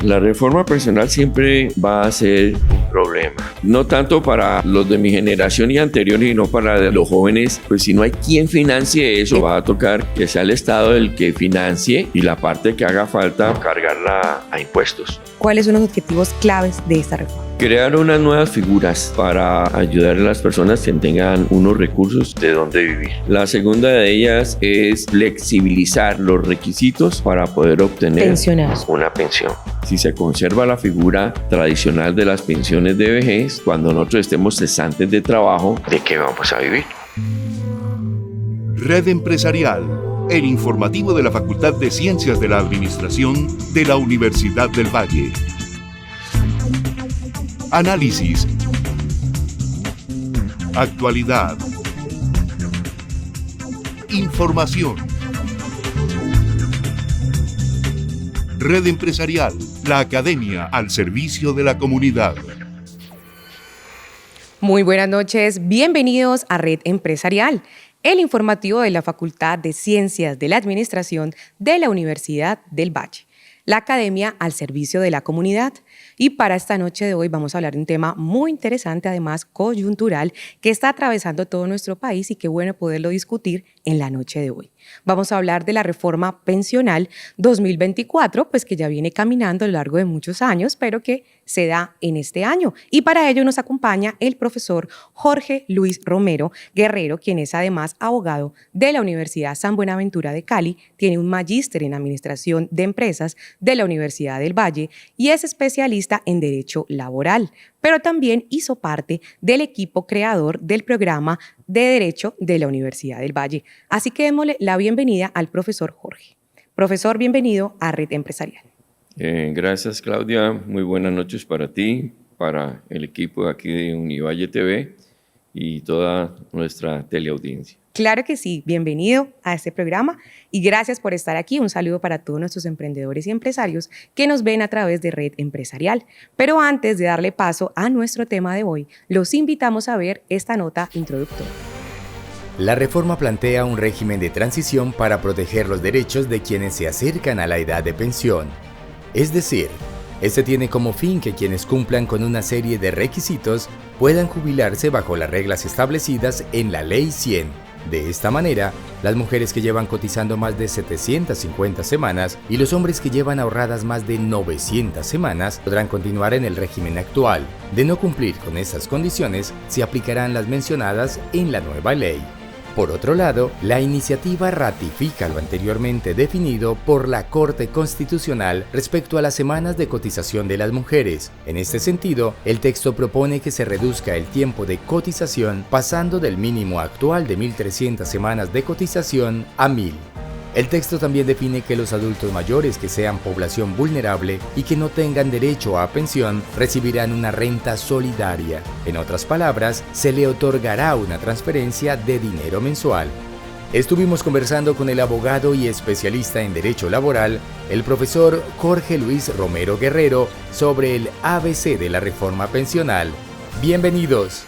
La reforma personal siempre va a ser un problema, no tanto para los de mi generación y anteriores, sino para los jóvenes, pues si no hay quien financie eso, va a tocar que sea el Estado el que financie y la parte que haga falta cargarla a impuestos. ¿Cuáles son los objetivos claves de esta reforma? Crear unas nuevas figuras para ayudar a las personas que tengan unos recursos de donde vivir. La segunda de ellas es flexibilizar los requisitos para poder obtener una pensión. Si se conserva la figura tradicional de las pensiones de vejez, cuando nosotros estemos cesantes de trabajo, ¿de qué vamos a vivir? Red Empresarial, el informativo de la Facultad de Ciencias de la Administración de la Universidad del Valle. Análisis. Actualidad. Información. Red Empresarial, la academia al servicio de la comunidad. Muy buenas noches, bienvenidos a Red Empresarial, el informativo de la Facultad de Ciencias de la Administración de la Universidad del Valle, la academia al servicio de la comunidad. Y para esta noche de hoy vamos a hablar de un tema muy interesante, además coyuntural, que está atravesando todo nuestro país y qué bueno poderlo discutir en la noche de hoy. Vamos a hablar de la reforma pensional 2024, pues que ya viene caminando a lo largo de muchos años, pero que se da en este año. Y para ello nos acompaña el profesor Jorge Luis Romero Guerrero, quien es además abogado de la Universidad San Buenaventura de Cali, tiene un magíster en Administración de Empresas de la Universidad del Valle y es especialista en Derecho Laboral, pero también hizo parte del equipo creador del programa de Derecho de la Universidad del Valle. Así que démosle la bienvenida al profesor Jorge. Profesor, bienvenido a Red Empresarial. Gracias, Claudia. Muy buenas noches para ti, para el equipo aquí de Univalle TV y toda nuestra teleaudiencia. Claro que sí, bienvenido a este programa y gracias por estar aquí. Un saludo para todos nuestros emprendedores y empresarios que nos ven a través de Red Empresarial. Pero antes de darle paso a nuestro tema de hoy, los invitamos a ver esta nota introductoria. La reforma plantea un régimen de transición para proteger los derechos de quienes se acercan a la edad de pensión. Es decir, este tiene como fin que quienes cumplan con una serie de requisitos puedan jubilarse bajo las reglas establecidas en la Ley 100. De esta manera, las mujeres que llevan cotizando más de 750 semanas y los hombres que llevan ahorradas más de 900 semanas podrán continuar en el régimen actual. De no cumplir con estas condiciones, se aplicarán las mencionadas en la nueva ley. Por otro lado, la iniciativa ratifica lo anteriormente definido por la Corte Constitucional respecto a las semanas de cotización de las mujeres. En este sentido, el texto propone que se reduzca el tiempo de cotización pasando del mínimo actual de 1.300 semanas de cotización a 1.000. El texto también define que los adultos mayores que sean población vulnerable y que no tengan derecho a pensión recibirán una renta solidaria. En otras palabras, se le otorgará una transferencia de dinero mensual. Estuvimos conversando con el abogado y especialista en Derecho Laboral, el profesor Jorge Luis Romero Guerrero, sobre el ABC de la reforma pensional. Bienvenidos.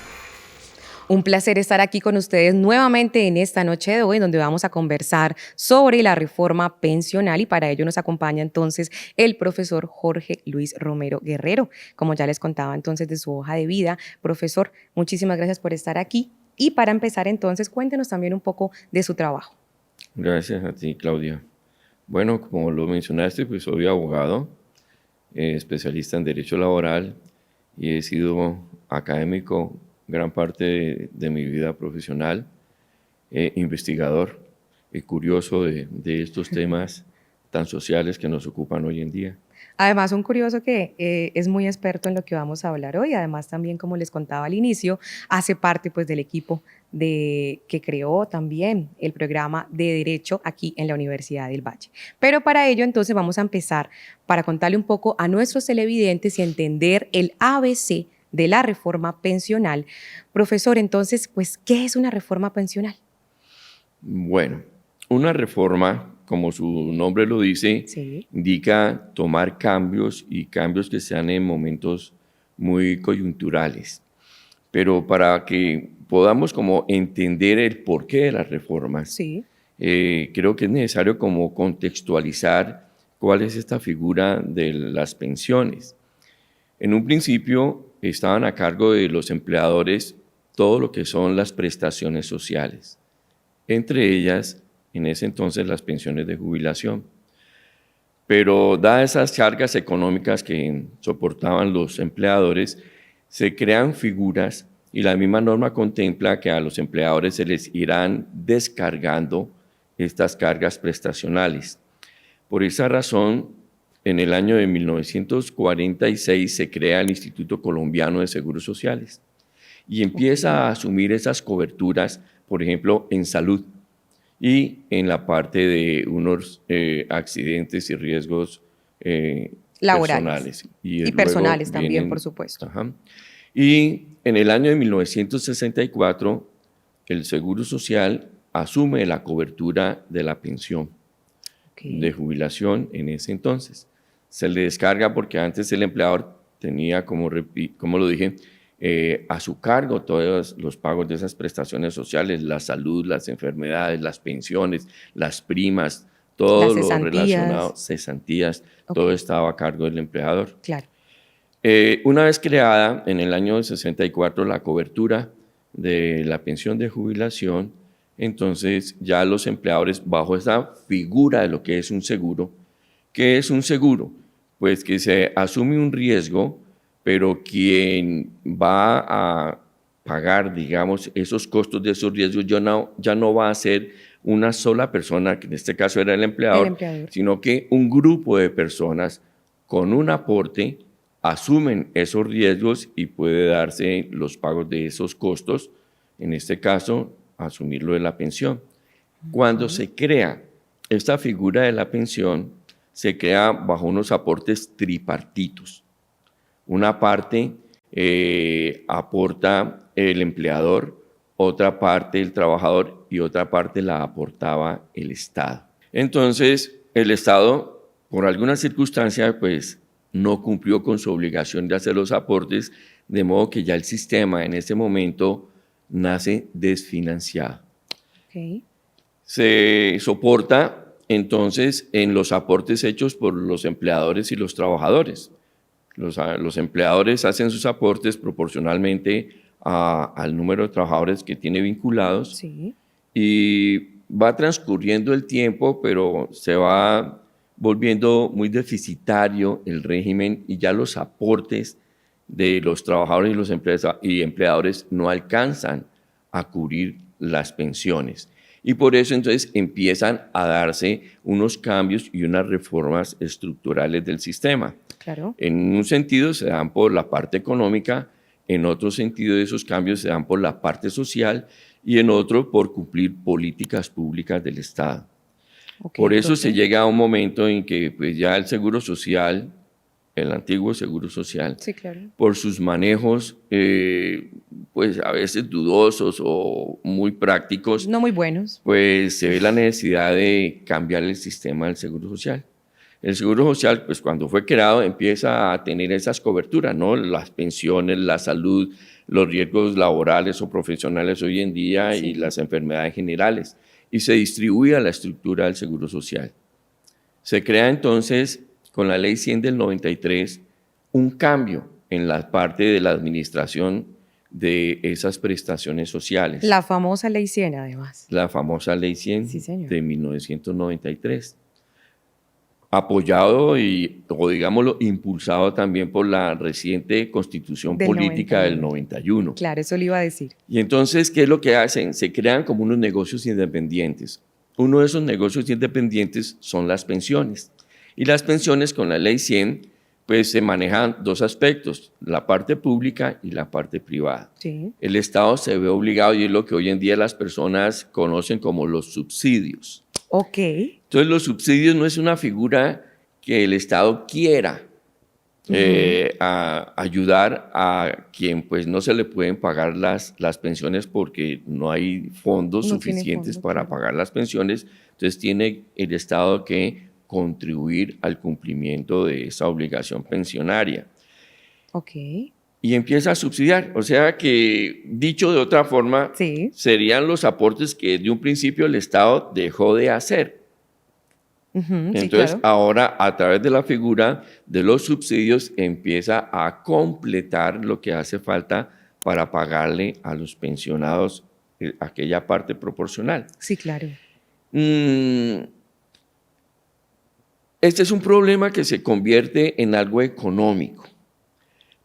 Un placer estar aquí con ustedes nuevamente en esta noche de hoy, donde vamos a conversar sobre la reforma pensional y para ello nos acompaña entonces el profesor Jorge Luis Romero Guerrero. Como ya les contaba entonces de su hoja de vida, profesor, muchísimas gracias por estar aquí y para empezar entonces cuéntenos también un poco de su trabajo. Gracias a ti, Claudia. Bueno, como lo mencionaste, pues soy abogado, especialista en Derecho Laboral y he sido académico gran parte de mi vida profesional, investigador y curioso de estos temas tan sociales que nos ocupan hoy en día. Además, un curioso que es muy experto en lo que vamos a hablar hoy. Además, también, como les contaba al inicio, hace parte pues, del equipo que creó también el programa de Derecho aquí en la Universidad del Valle. Pero para ello, entonces, vamos a empezar para contarle un poco a nuestros televidentes y entender el ABC de la reforma pensional. Profesor, entonces, pues, ¿qué es una reforma pensional? Bueno, una reforma, como su nombre lo dice, sí, indica tomar cambios y cambios que sean en momentos muy coyunturales. Pero para que podamos como entender el porqué de las reformas, sí, creo que es necesario como contextualizar ¿cuál es esta figura de las pensiones? En un principio estaban a cargo de los empleadores todo lo que son las prestaciones sociales, entre ellas, en ese entonces, las pensiones de jubilación. Pero dadas esas cargas económicas que soportaban los empleadores, se crean figuras y la misma norma contempla que a los empleadores se les irán descargando estas cargas prestacionales. Por esa razón, en el año de 1946 se crea el Instituto Colombiano de Seguros Sociales y empieza a asumir esas coberturas, por ejemplo, en salud y en la parte de unos accidentes y riesgos laborales personales. Y personales también, por supuesto. Ajá. Y en el año de 1964, el Seguro Social asume la cobertura de la pensión de jubilación en ese entonces. Se le descarga porque antes el empleador tenía, como lo dije, a su cargo todos los pagos de esas prestaciones sociales, la salud, las enfermedades, las pensiones, las primas, todo lo relacionado, cesantías, todo estaba a cargo del empleador. Claro. Una vez creada en el año 64 la cobertura de la pensión de jubilación, entonces ya los empleadores, bajo esa figura de lo que es un seguro, ¿qué es un seguro? Pues que se asume un riesgo, pero quien va a pagar, digamos, esos costos de esos riesgos ya no va a ser una sola persona, que en este caso era el empleador, sino que un grupo de personas con un aporte asumen esos riesgos y puede darse los pagos de esos costos, en este caso, asumirlo de la pensión. Cuando se crea esta figura de la pensión, se crea bajo unos aportes tripartitos. Una parte aporta el empleador, otra parte el trabajador y otra parte la aportaba el Estado. Entonces, el Estado, por alguna circunstancia, pues no cumplió con su obligación de hacer los aportes, de modo que ya el sistema en ese momento nace desfinanciado. Okay. Se soporta entonces en los aportes hechos por los empleadores y los trabajadores. Los empleadores hacen sus aportes proporcionalmente al número de trabajadores que tiene vinculados. Sí. Y va transcurriendo el tiempo, pero se va volviendo muy deficitario el régimen y ya los aportes de los trabajadores y los empleadores no alcanzan a cubrir las pensiones. Y por eso entonces empiezan a darse unos cambios y unas reformas estructurales del sistema. Claro. En un sentido se dan por la parte económica, en otro sentido esos cambios se dan por la parte social y en otro por cumplir políticas públicas del Estado. Okay, por eso se llega a un momento en que pues, ya el Seguro Social, el antiguo Seguro Social, sí, claro, por sus manejos pues a veces dudosos o muy prácticos, no muy buenos, pues se ve la necesidad de cambiar el sistema del Seguro Social. El Seguro Social, pues cuando fue creado, empieza a tener esas coberturas, ¿no? Las pensiones, la salud, los riesgos laborales o profesionales hoy en día sí, y las enfermedades generales. Y se distribuye a la estructura del Seguro Social. Se crea entonces, con la Ley 100 del 93, un cambio en la parte de la administración de esas prestaciones sociales. La famosa Ley 100, además. La famosa Ley 100 sí, de 1993. Apoyado o digámoslo, impulsado también por la reciente Constitución Política del 91. Claro, eso le iba a decir. Y entonces, ¿qué es lo que hacen? Se crean como unos negocios independientes. Uno de esos negocios independientes son las pensiones. Y las pensiones con la Ley 100, pues se manejan dos aspectos, la parte pública y la parte privada. Sí. El Estado se ve obligado, y es lo que hoy en día las personas conocen como los subsidios. Ok. Entonces, los subsidios no es una figura que el Estado quiera ayudar a quien pues no se le pueden pagar las pensiones porque no hay fondos suficientes para pagar las pensiones. Entonces, tiene el Estado que contribuir al cumplimiento de esa obligación pensionaria. Ok. Y empieza a subsidiar. O sea que, dicho de otra forma, sí, serían los aportes que de un principio el Estado dejó de hacer. Ujú, sí, Entonces, claro. ahora a través de la figura de los subsidios empieza a completar lo que hace falta para pagarle a los pensionados aquella parte proporcional. Sí, claro. Mm, Este es un problema que se convierte en algo económico.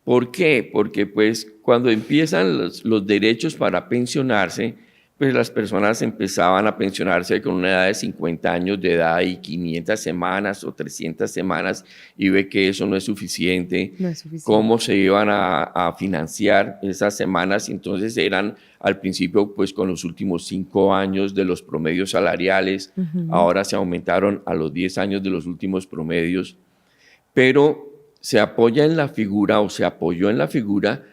¿Por qué? Porque pues cuando empiezan los derechos para pensionarse, pues las personas empezaban a pensionarse con una edad de 50 años de edad y 500 semanas o 300 semanas y ve que eso no es suficiente. No es suficiente. ¿Cómo se iban a financiar esas semanas? Entonces eran al principio pues con los últimos 5 años de los promedios salariales, ahora se aumentaron a los 10 años de los últimos promedios, pero se apoya en la figura o se apoyó en la figura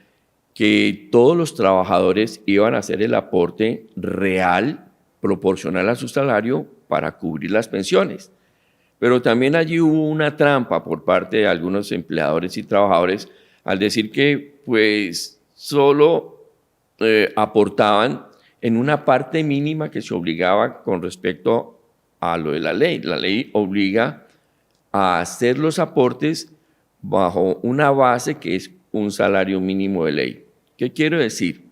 que todos los trabajadores iban a hacer el aporte real proporcional a su salario para cubrir las pensiones. Pero también allí hubo una trampa por parte de algunos empleadores y trabajadores al decir que pues solo aportaban en una parte mínima que se obligaba con respecto a lo de la ley. La ley obliga a hacer los aportes bajo una base que es un salario mínimo de ley. ¿Qué quiero decir?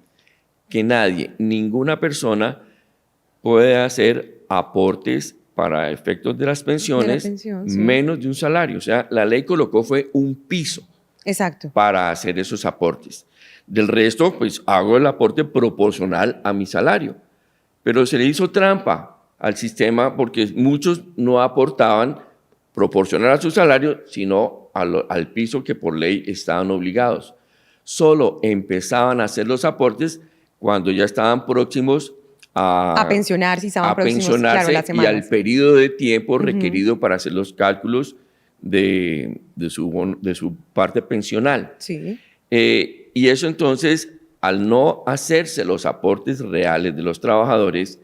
Que nadie, ninguna persona puede hacer aportes para efectos de las pensiones pensión, sí. menos de un salario. O sea, la ley colocó fue un piso Exacto. para hacer esos aportes. Del resto, pues hago el aporte proporcional a mi salario. Pero se le hizo trampa al sistema porque muchos no aportaban proporcional a su salario, sino al piso que por ley estaban obligados. Solo empezaban a hacer los aportes cuando ya estaban próximos A pensionarse, estaban a próximos, pensionarse claro, las y al semanas. periodo de tiempo requerido para hacer los cálculos de su parte pensional. Sí. Y eso entonces, al no hacerse los aportes reales de los trabajadores,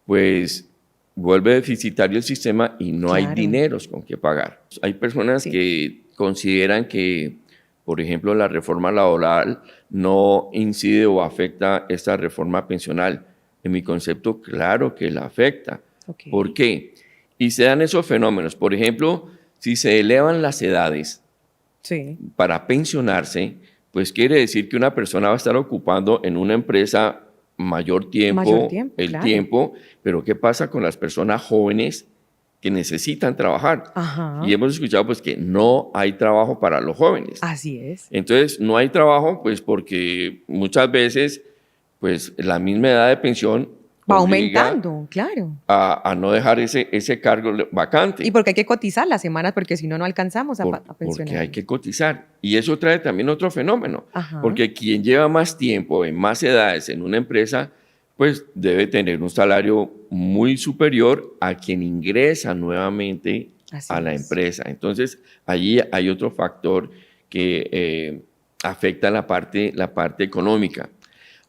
pues vuelve deficitario el sistema y no hay Claro. dineros con que pagar. Hay personas Sí. que consideran que, por ejemplo, la reforma laboral no incide o afecta esta reforma pensional. En mi concepto, claro que la afecta. Ok. ¿Por qué? Y se dan esos fenómenos. Por ejemplo, si se elevan las edades Sí. para pensionarse, pues quiere decir que una persona va a estar ocupando en una empresa mayor tiempo, claro. tiempo, pero ¿qué pasa con las personas jóvenes que necesitan trabajar? Ajá. Y hemos escuchado pues que no hay trabajo para los jóvenes. Así es. Entonces, no hay trabajo pues porque muchas veces pues la misma edad de pensión Va obliga aumentando, claro. a no dejar ese cargo vacante. Y porque hay que cotizar las semanas, porque si no, no alcanzamos a pensionar. Porque hay que cotizar. Y eso trae también otro fenómeno. Ajá. Porque quien lleva más tiempo, en más edades en una empresa, pues debe tener un salario muy superior a quien ingresa nuevamente Así a la es. empresa. Entonces, allí hay otro factor que afecta la parte económica.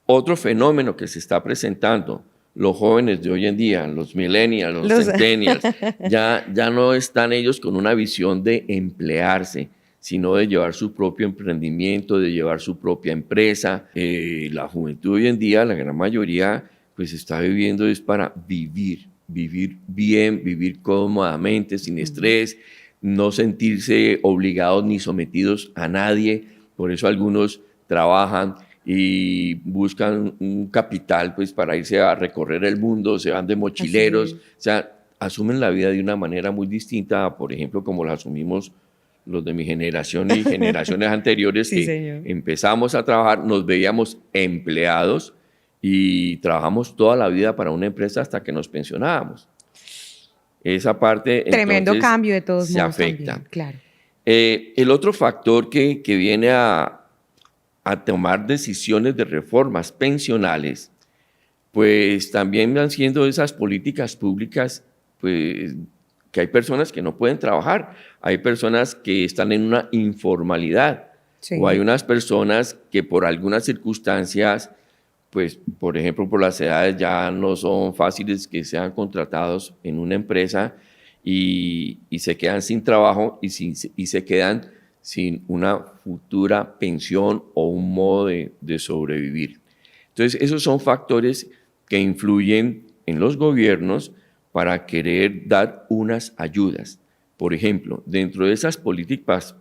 Otro fenómeno que se está presentando, los jóvenes de hoy en día, los millennials, los centennials, ya no están ellos con una visión de emplearse, sino de llevar su propio emprendimiento, de llevar su propia empresa. La juventud hoy en día, la gran mayoría, pues está viviendo es para vivir bien, vivir cómodamente, sin estrés, no sentirse obligados ni sometidos a nadie. Por eso algunos trabajan y buscan un capital pues para irse a recorrer el mundo, se van de mochileros, o sea, asumen la vida de una manera muy distinta a, por ejemplo, como la asumimos los de mi generación y generaciones anteriores, Sí, que señor. empezamos a trabajar, nos veíamos empleados y trabajamos toda la vida para una empresa hasta que nos pensionábamos. Esa parte Tremendo entonces, cambio de todos se modos afecta. también, claro. El otro factor que viene a tomar decisiones de reformas pensionales, pues también van siendo esas políticas públicas, pues que hay personas que no pueden trabajar, hay personas que están en una informalidad, Sí. o hay unas personas que por algunas circunstancias, pues por ejemplo por las edades ya no son fáciles que sean contratados en una empresa y se quedan sin trabajo y se quedan sin una futura pensión o un modo de sobrevivir. Entonces, esos son factores que influyen en los gobiernos para querer dar unas ayudas. Por ejemplo, dentro de esas políticas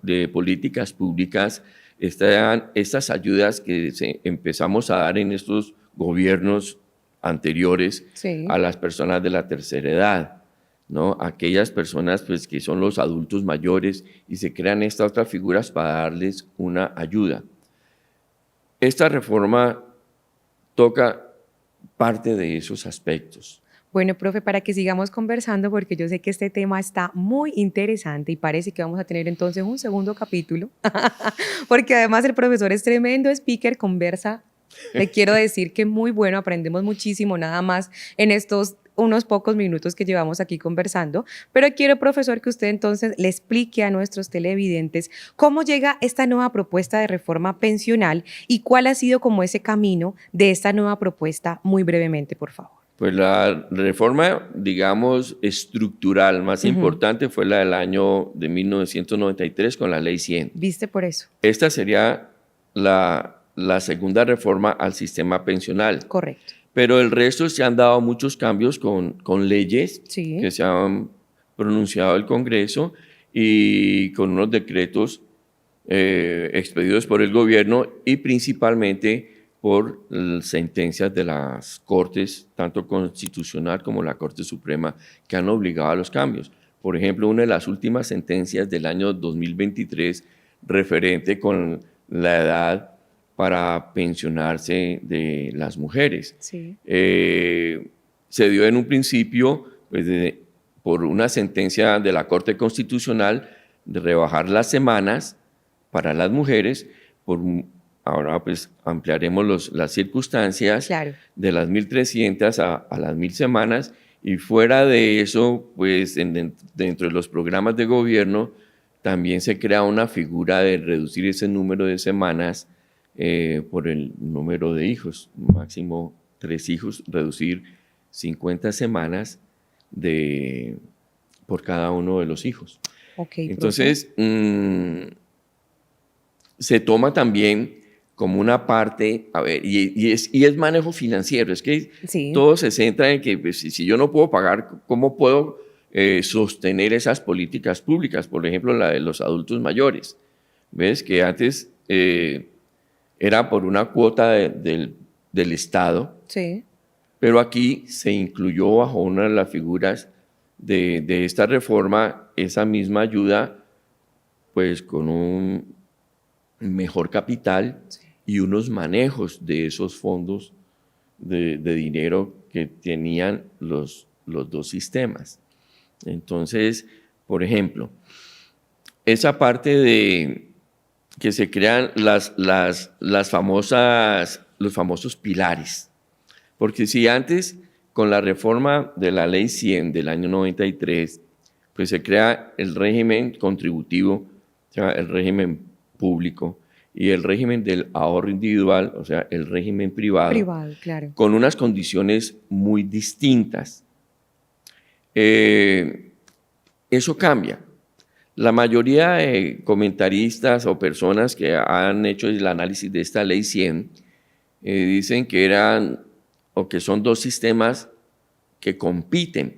públicas están estas ayudas que empezamos a dar en estos gobiernos anteriores Sí. a las personas de la tercera edad, ¿no? Aquellas personas pues, que son los adultos mayores y se crean estas otras figuras para darles una ayuda. Esta reforma toca parte de esos aspectos. Bueno, profe, para que sigamos conversando, porque yo sé que este tema está muy interesante y parece que vamos a tener entonces un segundo capítulo, porque además el profesor es tremendo speaker, conversa, le quiero decir que muy bueno, aprendemos muchísimo nada más en estos unos pocos minutos que llevamos aquí conversando, pero quiero, profesor, que usted entonces le explique a nuestros televidentes cómo llega esta nueva propuesta de reforma pensional y cuál ha sido como ese camino de esta nueva propuesta, muy brevemente, por favor. Pues la reforma, digamos, estructural más importante fue la del año de 1993 con la Ley 100. ¿Viste por eso? Esta sería la segunda reforma al sistema pensional. Correcto. Pero el resto se han dado muchos cambios con leyes Sí. que se han pronunciado el Congreso y con unos decretos expedidos por el gobierno y principalmente por sentencias de las Cortes, tanto constitucional como la Corte Suprema, que han obligado a los cambios. Por ejemplo, una de las últimas sentencias del año 2023 referente con la edad para pensionarse de las mujeres. Sí. Se dio en un principio pues, por una sentencia de la Corte Constitucional de rebajar las semanas para las mujeres. Ahora pues ampliaremos las circunstancias, Claro, de las 1.300 a las 1.000 semanas, y fuera de eso, pues dentro de los programas de gobierno también se crea una figura de reducir ese número de semanas por el número de hijos, máximo 3 hijos, reducir 50 semanas por cada uno de los hijos. ok. Entonces, se toma también como una parte, a ver, y es manejo financiero, es que Sí. todo se centra en que pues, si yo no puedo pagar, ¿cómo puedo sostener esas políticas públicas? Por ejemplo, la de los adultos mayores. ¿Ves? Que antes era por una cuota del Estado, Sí. pero aquí se incluyó bajo una de las figuras de esta reforma esa misma ayuda, pues con un mejor capital y unos manejos de esos fondos de dinero que tenían los dos sistemas. Entonces, por ejemplo, esa parte de que se crean los famosos pilares. Porque si antes, con la reforma de la Ley 100 del año 93, pues se crea el régimen contributivo, o sea, el régimen público, y el régimen del ahorro individual, o sea, el régimen privado, Claro. con unas condiciones muy distintas. Eso cambia. La mayoría de comentaristas o personas que han hecho el análisis de esta Ley 100 dicen que eran o que son dos sistemas que compiten.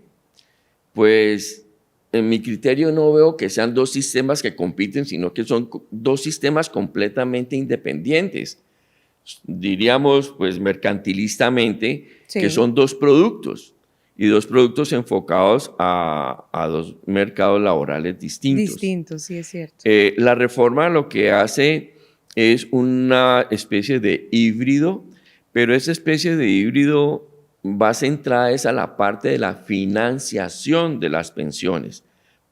Pues en mi criterio no veo que sean dos sistemas que compiten, sino que son dos sistemas completamente independientes. Diríamos, pues mercantilistamente, Sí. que son dos productos y dos productos enfocados a dos mercados laborales distintos. Distintos, sí, es cierto. La reforma lo que hace es una especie de híbrido, pero esa especie de híbrido va centrada a la parte de la financiación de las pensiones.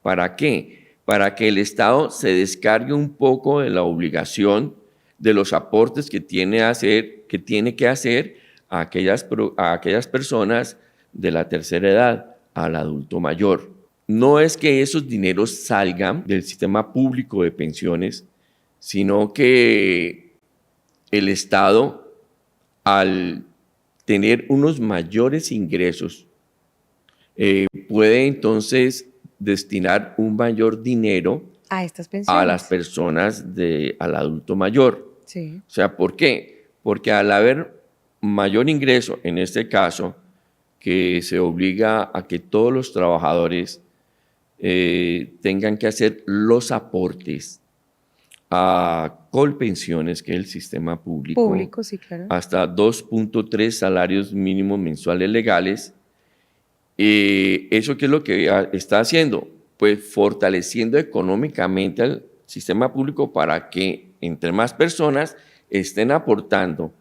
¿Para qué? Para que el Estado se descargue un poco de la obligación de los aportes que tiene que hacer a aquellas personas de la tercera edad, al adulto mayor. No es que esos dineros salgan del sistema público de pensiones, sino que el Estado, al tener unos mayores ingresos, puede entonces destinar un mayor dinero A estas pensiones. a las personas al adulto mayor. Sí. O sea, ¿por qué? Porque al haber mayor ingreso, en este caso, que se obliga a que todos los trabajadores tengan que hacer los aportes a Colpensiones, que es el sistema público, Sí, claro. hasta 2.3 salarios mínimos mensuales legales. ¿Eso qué es lo que está haciendo? Pues fortaleciendo económicamente al sistema público para que entre más personas estén aportando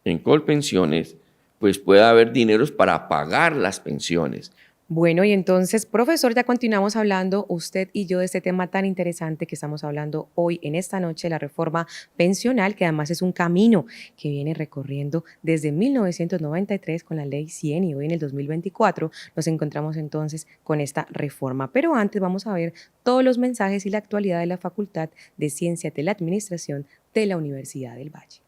en Colpensiones, pues pueda haber dineros para pagar las pensiones. Bueno, y entonces, profesor, ya continuamos hablando usted y yo de este tema tan interesante que estamos hablando hoy en esta noche, la reforma pensional, que además es un camino que viene recorriendo desde 1993 con la Ley 100 y hoy en el 2024 nos encontramos entonces con esta reforma. Pero antes vamos a ver todos los mensajes y la actualidad de la Facultad de Ciencias de la Administración de la Universidad del Valle.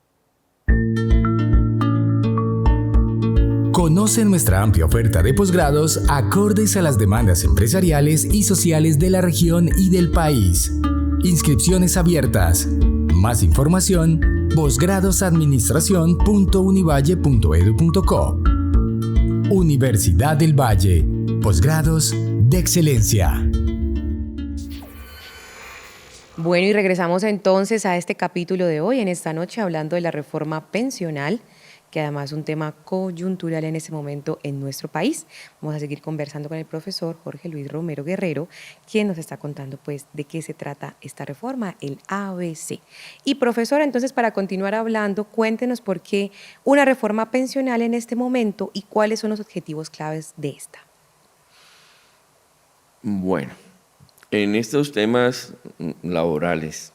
Conoce nuestra amplia oferta de posgrados acordes a las demandas empresariales y sociales de la región y del país. Inscripciones abiertas. Más información: posgradosadministracion.univalle.edu.co. Universidad del Valle. Posgrados de excelencia. Bueno, y regresamos entonces a este capítulo de hoy, en esta noche, hablando de la reforma pensional, que además es un tema coyuntural en este momento en nuestro país. Vamos a seguir conversando con el profesor Jorge Luis Romero Guerrero, quien nos está contando pues de qué se trata esta reforma, el ABC. Y profesor, entonces para continuar hablando, cuéntenos por qué una reforma pensional en este momento y cuáles son los objetivos claves de esta. Bueno, en estos temas laborales,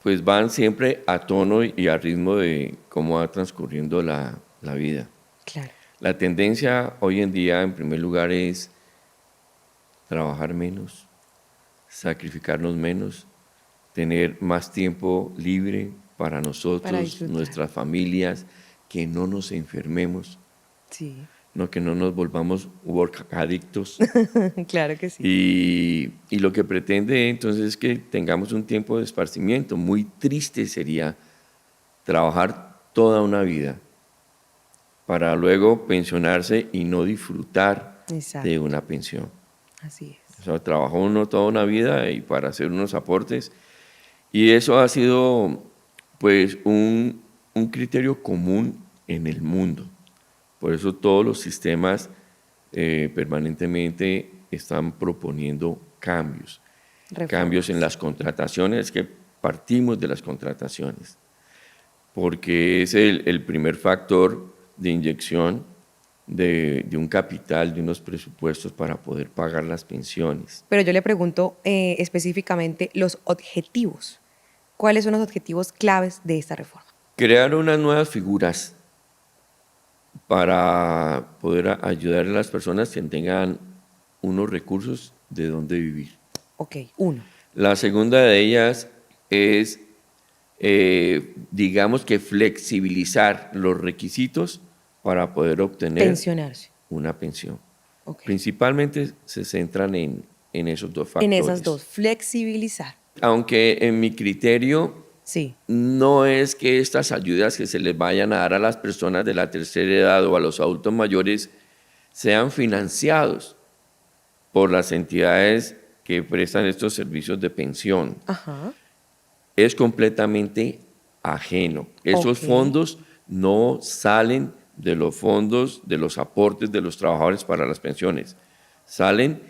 pues van siempre a tono y a ritmo de cómo va transcurriendo la vida. Claro. La tendencia hoy en día, en primer lugar, es trabajar menos, sacrificarnos menos, tener más tiempo libre para nosotros, nuestras familias, que no nos enfermemos, Sí. no, que no nos volvamos workadictos. Claro que sí. Y lo que pretende entonces es que tengamos un tiempo de esparcimiento. Muy triste sería trabajar toda una vida para luego pensionarse y no disfrutar Exacto. de una pensión. Así es. O sea, trabajó uno toda una vida y para hacer unos aportes. Y eso ha sido pues un criterio común en el mundo. Por eso todos los sistemas permanentemente están proponiendo cambios. Reformas. Cambios en las contrataciones, que partimos de las contrataciones, porque es el primer factor de inyección de un capital, de unos presupuestos para poder pagar las pensiones. Pero yo le pregunto específicamente los objetivos. ¿Cuáles son los objetivos claves de esta reforma? Crear unas nuevas figuras para poder ayudar a las personas que tengan unos recursos de dónde vivir. Ok, uno. La segunda de ellas es, digamos que flexibilizar los requisitos para poder obtener Pensionarse. una pensión. Okay. Principalmente se centran en esos dos factores. En esas dos, flexibilizar. Aunque en mi criterio Sí. no es que estas ayudas que se les vayan a dar a las personas de la tercera edad o a los adultos mayores sean financiados por las entidades que prestan estos servicios de pensión. Ajá. Es completamente ajeno. Esos fondos no salen de los fondos de los aportes de los trabajadores para las pensiones. Salen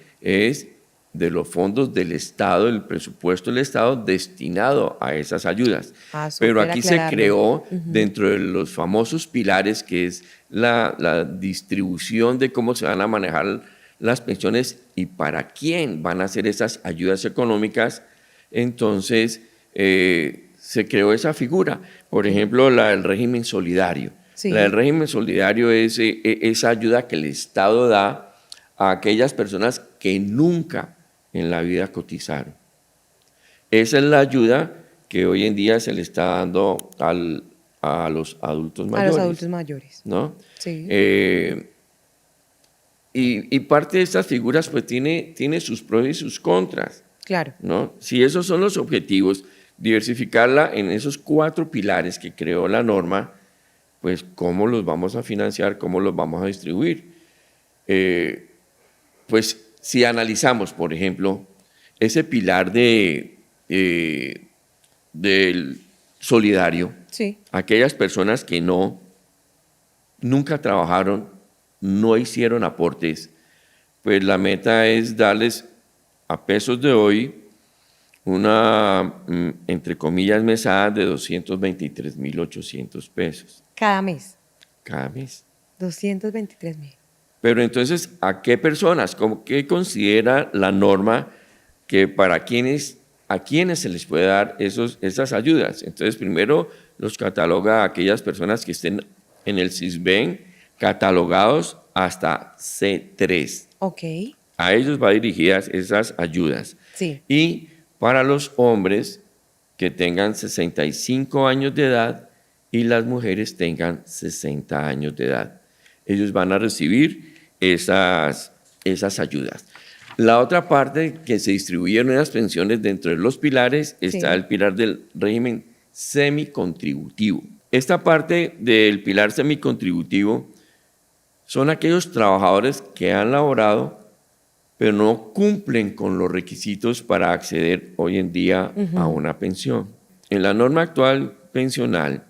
de los fondos del Estado, el presupuesto del Estado destinado a esas ayudas. Pero aquí se creó dentro de los famosos pilares, que es la distribución de cómo se van a manejar las pensiones y para quién van a hacer esas ayudas económicas. Entonces se creó esa figura. Por ejemplo, la del régimen solidario. Sí. La del régimen solidario es esa ayuda que el Estado da a aquellas personas que nunca en la vida cotizaron. Esa es la ayuda que hoy en día se le está dando a los adultos mayores. A los adultos mayores. ¿No? Sí. Y parte de estas figuras pues tiene sus pros y sus contras. Claro. ¿No? Si esos son los objetivos, diversificarla en esos 4 pilares que creó la norma, pues cómo los vamos a financiar, cómo los vamos a distribuir. Pues si analizamos, por ejemplo, ese pilar del solidario, Sí. aquellas personas que nunca trabajaron, no hicieron aportes, pues la meta es darles a pesos de hoy una, entre comillas, mesada de 223.800 pesos Cada mes. cada mes. 223.000. Pero entonces, ¿a qué personas? ¿Qué considera la norma que a quienes se les puede dar esas ayudas? Entonces, primero los cataloga a aquellas personas que estén en el SISBEN catalogados hasta C3. Ok. A ellos va dirigidas esas ayudas. Sí. Y para los hombres que tengan 65 años de edad y las mujeres tengan 60 años de edad. Ellos van a recibir esas ayudas. La otra parte que se distribuyeron las pensiones dentro de los pilares está el pilar del régimen semicontributivo. Esta parte del pilar semicontributivo son aquellos trabajadores que han laborado pero no cumplen con los requisitos para acceder hoy en día a una pensión. En la norma actual pensional,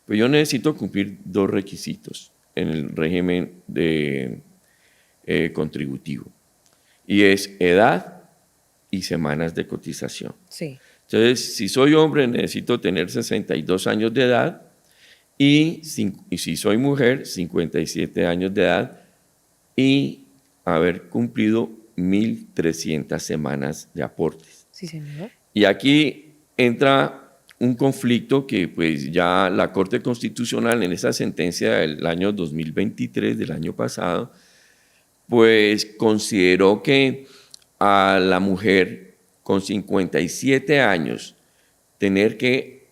pues yo necesito cumplir 2 requisitos en el régimen contributivo, y es edad y semanas de cotización. Sí. Entonces, si soy hombre, necesito tener 62 años de edad, y si soy mujer, 57 años de edad, y haber cumplido 1.300 semanas de aportes. Sí, señor. Y aquí entra un conflicto que pues ya la Corte Constitucional en esa sentencia del año 2023, del año pasado, pues consideró que a la mujer con 57 años tener que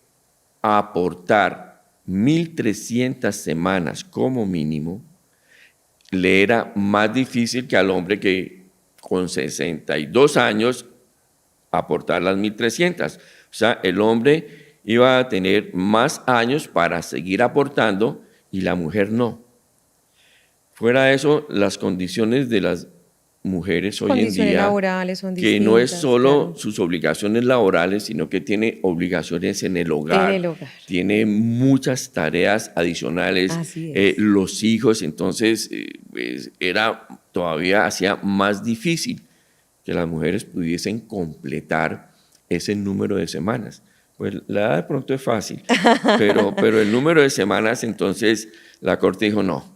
aportar 1.300 semanas como mínimo, le era más difícil que al hombre que con 62 años aportar las 1.300. O sea, el hombre iba a tener más años para seguir aportando y la mujer no. Fuera de eso, las condiciones de las mujeres hoy en día, laborales son que no es distintas, solo claro. sus obligaciones laborales, sino que tiene obligaciones en el hogar, En el hogar. tiene muchas tareas adicionales, Así es. los hijos, entonces pues, hacía más difícil que las mujeres pudiesen completar ese número de semanas. Pues la edad de pronto es fácil, pero el número de semanas, entonces la Corte dijo no.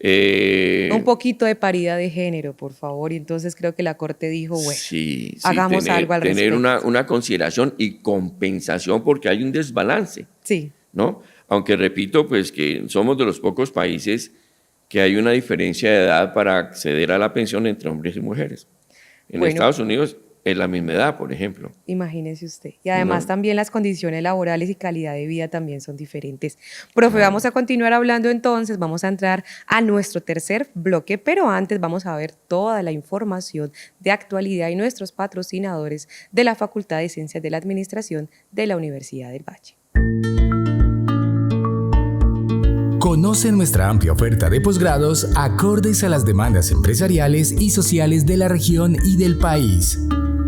Un poquito de paridad de género, por favor. Y entonces creo que la Corte dijo, bueno, sí, hagamos algo al tener respecto. una consideración y compensación porque hay un desbalance, Sí. ¿no? Aunque repito, pues que somos de los pocos países que hay una diferencia de edad para acceder a la pensión entre hombres y mujeres. En Bueno. Estados Unidos es la misma edad, por ejemplo. Imagínese usted. Y además No. también las condiciones laborales y calidad de vida también son diferentes. Profe, vamos a continuar hablando entonces, vamos a entrar a nuestro tercer bloque, pero antes vamos a ver toda la información de actualidad y nuestros patrocinadores de la Facultad de Ciencias de la Administración de la Universidad del Valle. Conoce nuestra amplia oferta de posgrados acordes a las demandas empresariales y sociales de la región y del país.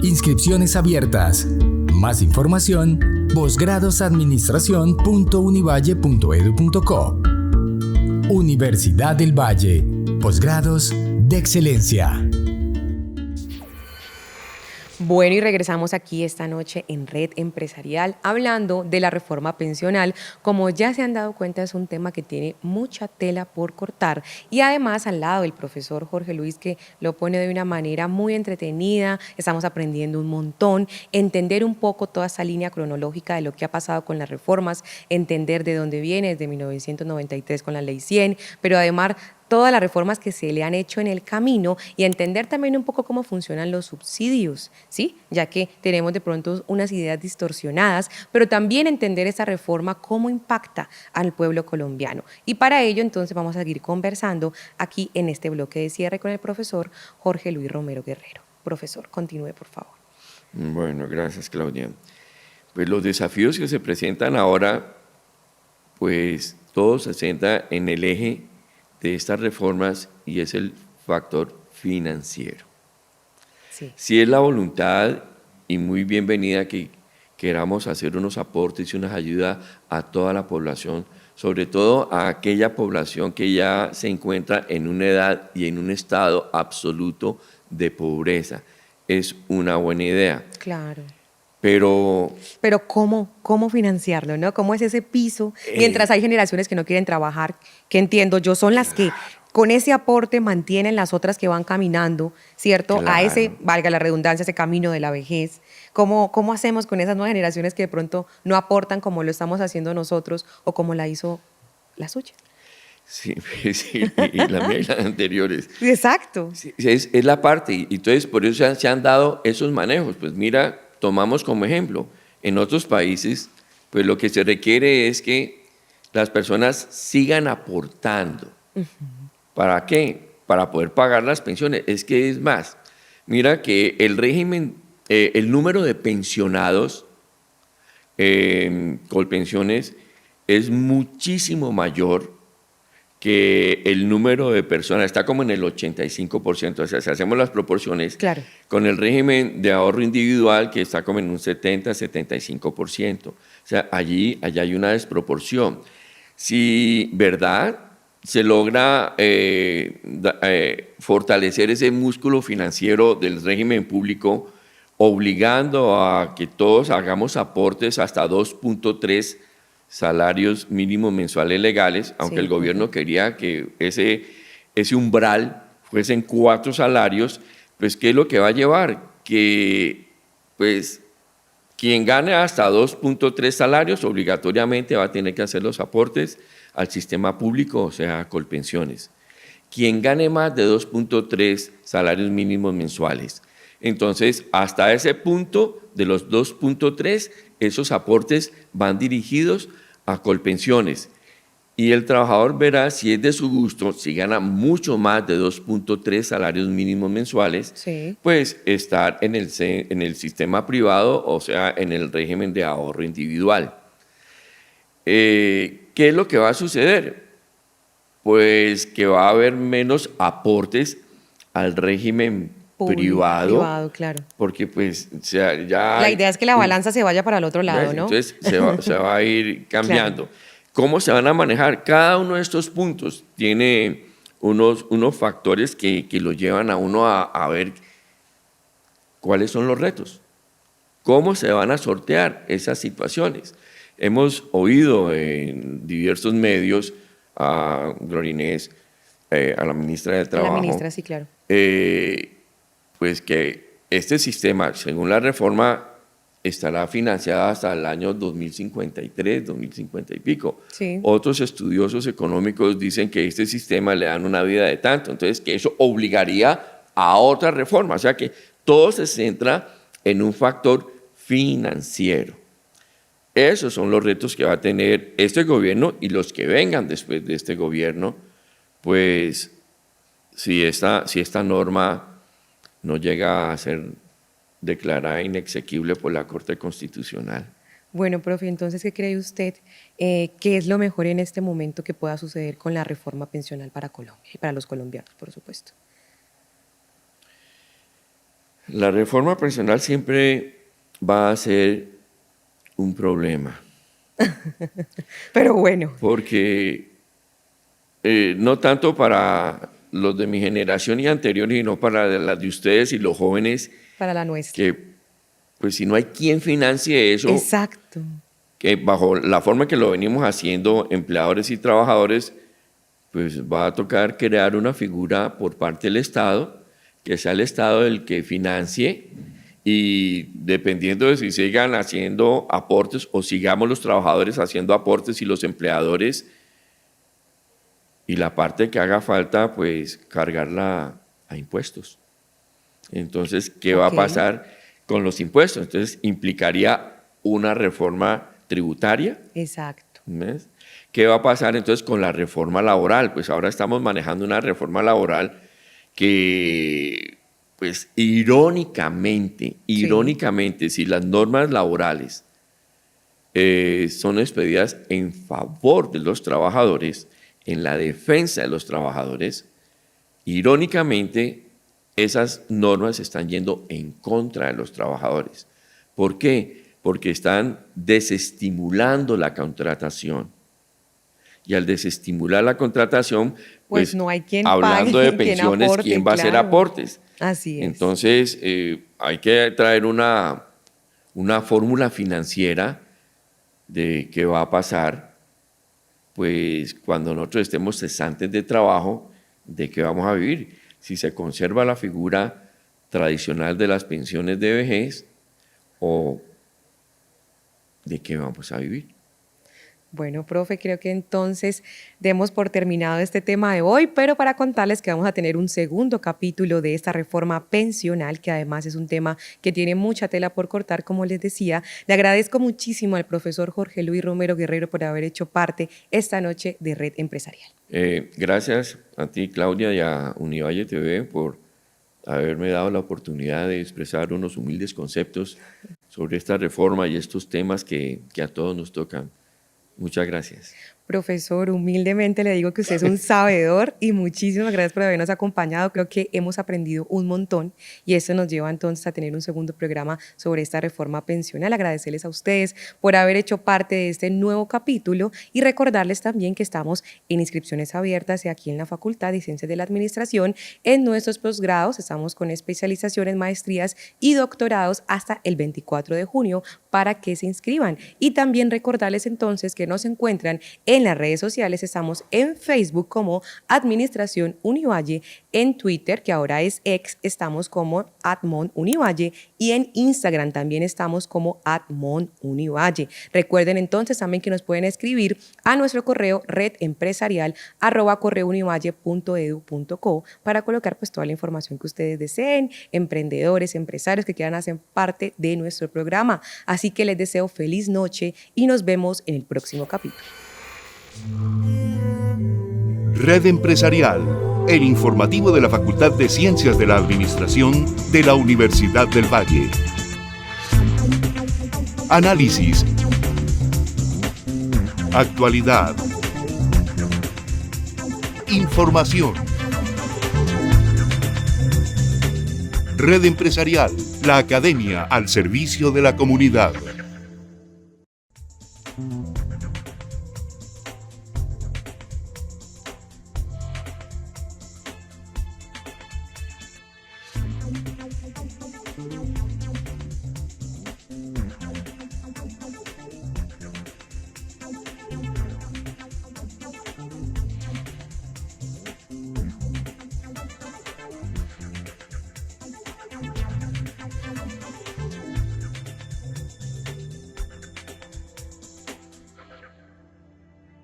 Inscripciones abiertas. Más información: posgradosadministracion.univalle.edu.co. Universidad del Valle. Posgrados de excelencia. Bueno, y regresamos aquí esta noche en Red Empresarial hablando de la reforma pensional. Como ya se han dado cuenta, es un tema que tiene mucha tela por cortar, y además al lado del profesor Jorge Luis, que lo pone de una manera muy entretenida. Estamos aprendiendo un montón, entender un poco toda esa línea cronológica de lo que ha pasado con las reformas, entender de dónde viene, desde 1993 con la Ley 100, pero además todas las reformas que se le han hecho en el camino, y entender también un poco cómo funcionan los subsidios, ¿sí? Ya que tenemos de pronto unas ideas distorsionadas, pero también entender esta reforma, cómo impacta al pueblo colombiano. Y para ello, entonces, vamos a seguir conversando aquí en este bloque de cierre con el profesor Jorge Luis Romero Guerrero. Profesor, continúe, por favor. Bueno, gracias, Claudia. Pues los desafíos que se presentan ahora, pues todo se centra en el eje de estas reformas y es el factor financiero. Sí. Si es la voluntad y muy bienvenida que queramos hacer unos aportes y unas ayudas a toda la población, sobre todo a aquella población que ya se encuentra en una edad y en un estado absoluto de pobreza. Es una buena idea. Claro. Pero ¿cómo financiarlo, no? ¿Cómo es ese piso? Mientras hay generaciones que no quieren trabajar, que entiendo yo, son las que con ese aporte mantienen las otras que van caminando, ¿cierto? Claro. A ese, valga la redundancia, ese camino de la vejez. ¿Cómo hacemos con esas nuevas generaciones que de pronto no aportan como lo estamos haciendo nosotros o como la hizo la suya? sí, sí, y la mía y las anteriores. Exacto. Sí, es la parte, y entonces por eso se han dado esos manejos. Pues mira, tomamos como ejemplo, en otros países, pues lo que se requiere es que las personas sigan aportando. ¿Para qué? Para poder pagar las pensiones. Es que es más, mira que el régimen, el número de pensionados Colpensiones es muchísimo mayor que el número de personas, está como en el 85%, o sea, si hacemos las proporciones, Claro. con el régimen de ahorro individual que está como en un 70-75%. O sea, allí hay una desproporción. Si, ¿verdad?, se logra fortalecer ese músculo financiero del régimen público, obligando a que todos hagamos aportes hasta 2.3 salarios mínimos mensuales legales, aunque Sí, el gobierno quería que ese umbral fuesen 4 salarios, pues ¿qué es lo que va a llevar? Que pues quien gane hasta 2.3 salarios obligatoriamente va a tener que hacer los aportes al sistema público, o sea, a Colpensiones. Quien gane más de 2.3 salarios mínimos mensuales. Entonces, hasta ese punto de los 2.3, esos aportes van dirigidos a Colpensiones. Y el trabajador verá si es de su gusto, si gana mucho más de 2.3 salarios mínimos mensuales, Sí. pues estar en el sistema privado, o sea, en el régimen de ahorro individual. ¿Qué es lo que va a suceder? Pues que va a haber menos aportes al régimen privado, Claro. porque pues o sea, ya La idea es que la balanza se vaya para el otro lado, ¿no? entonces se va a ir cambiando. ¿Cómo se van a manejar? Cada uno de estos puntos tiene unos factores que lo llevan a uno a ver cuáles son los retos, cómo se van a sortear esas situaciones. Hemos oído en diversos medios a Gloria Inés, a la ministra de Trabajo, La ministra, sí, claro. pues que este sistema, según la reforma, estará financiada hasta el año 2053, 2050 y pico. Sí. Otros estudiosos económicos dicen que este sistema le dan una vida de tanto, entonces que eso obligaría a otra reforma, o sea que todo se centra en un factor financiero. Esos son los retos que va a tener este gobierno y los que vengan después de este gobierno, pues si esta norma no llega a ser declarada inexequible por la Corte Constitucional. Bueno, profe, entonces, ¿qué cree usted? ¿Qué es lo mejor en este momento que pueda suceder con la reforma pensional para Colombia y para los colombianos, por supuesto? La reforma pensional siempre va a ser un problema. Pero bueno. Porque no tanto para los de mi generación y anteriores, sino para las de ustedes y los jóvenes, Para la nuestra. que pues si no hay quien financie eso, Exacto. que bajo la forma que lo venimos haciendo, empleadores y trabajadores, pues va a tocar crear una figura por parte del Estado, que sea el Estado el que financie, y dependiendo de si sigan haciendo aportes o sigamos los trabajadores haciendo aportes y los empleadores, y la parte que haga falta, pues cargarla a impuestos. Entonces, ¿qué va a pasar con los impuestos? Entonces, implicaría una reforma tributaria. Exacto. ¿Ves? ¿Qué va a pasar entonces con la reforma laboral? Pues ahora estamos manejando una reforma laboral que, pues irónicamente, si las normas laborales son expedidas en favor de los trabajadores, en la defensa de los trabajadores. Irónicamente, esas normas están yendo en contra de los trabajadores. ¿Por qué? Porque están desestimulando la contratación. Y al desestimular la contratación, pues no hay quien hablando pague, de pensiones, aporte, ¿quién va a hacer aportes? Así es. Entonces, hay que traer una fórmula financiera de qué va a pasar, pues cuando nosotros estemos cesantes de trabajo, de qué vamos a vivir. Si se conserva la figura tradicional de las pensiones de vejez o de qué vamos a vivir. Bueno, profe, creo que entonces demos por terminado este tema de hoy, pero para contarles que vamos a tener un segundo capítulo de esta reforma pensional, que además es un tema que tiene mucha tela por cortar, como les decía. Le agradezco muchísimo al profesor Jorge Luis Romero Guerrero por haber hecho parte esta noche de Red Empresarial. Gracias a ti, Claudia, y a Univalle TV por haberme dado la oportunidad de expresar unos humildes conceptos sobre esta reforma y estos temas que a todos nos tocan. Muchas gracias. Profesor, humildemente le digo que usted es un sabedor y muchísimas gracias por habernos acompañado. Creo que hemos aprendido un montón y esto nos lleva entonces a tener un segundo programa sobre esta reforma pensional. Agradecerles a ustedes por haber hecho parte de este nuevo capítulo y recordarles también que estamos en inscripciones abiertas aquí en la Facultad de Ciencias de la Administración. En nuestros posgrados estamos con especializaciones, maestrías y doctorados hasta el 24 de junio para que se inscriban. Y también recordarles entonces que nos encuentran en las redes sociales. Estamos en Facebook como Administración Univalle, en Twitter, que ahora es X, estamos como @monunivalle y en Instagram también estamos como @monunivalle. Recuerden entonces también que nos pueden escribir a nuestro correo redempresarial@correounivalle.edu.co para colocar pues toda la información que ustedes deseen, emprendedores, empresarios que quieran hacer parte de nuestro programa. Así que les deseo feliz noche y nos vemos en el próximo capítulo. Red Empresarial, el informativo de la Facultad de Ciencias de la Administración de la Universidad del Valle. Análisis. Actualidad. Información. Red Empresarial, la academia al servicio de la comunidad.